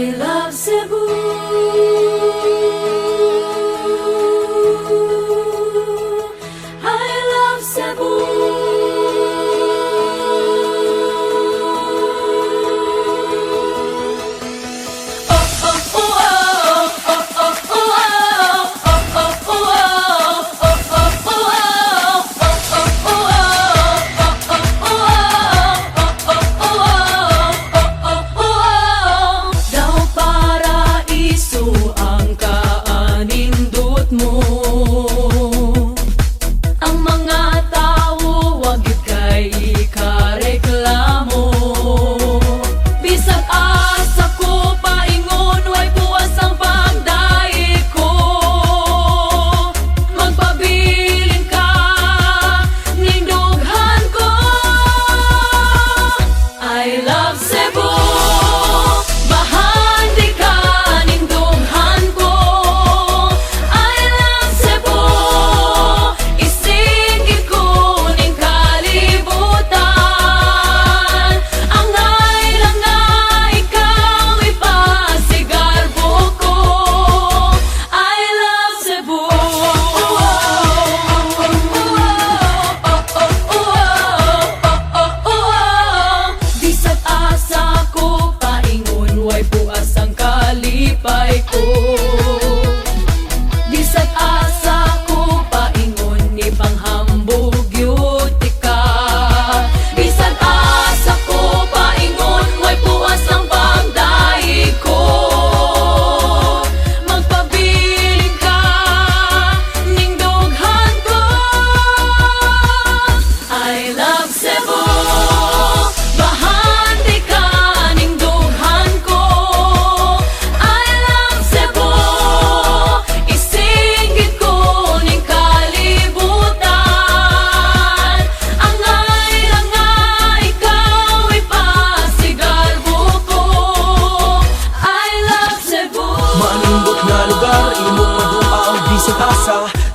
I love Cebu. I love Cebu.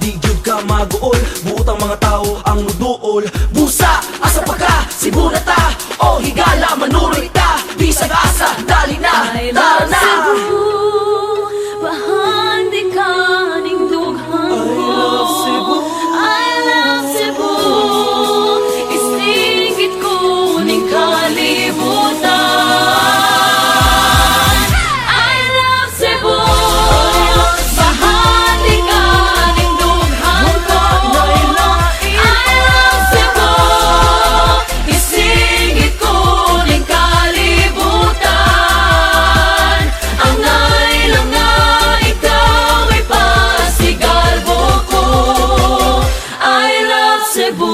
Di jud ka maguol, buot ang mga tao ang nuduol. Busa, asa pa ka, Cebu na ta, o higala, manuroy ta. Bisag asa, dali na, tara na. Bahandi ka ning dughan ko. I love Cebu. Isingit ko ning kalibutan. I love Cebu. Bahandi ka ning dughan ko. I love Cebu. Isingit ko ning kalibutan. Angay lang nga ikaw ay pasigalbo ko. I love Cebu.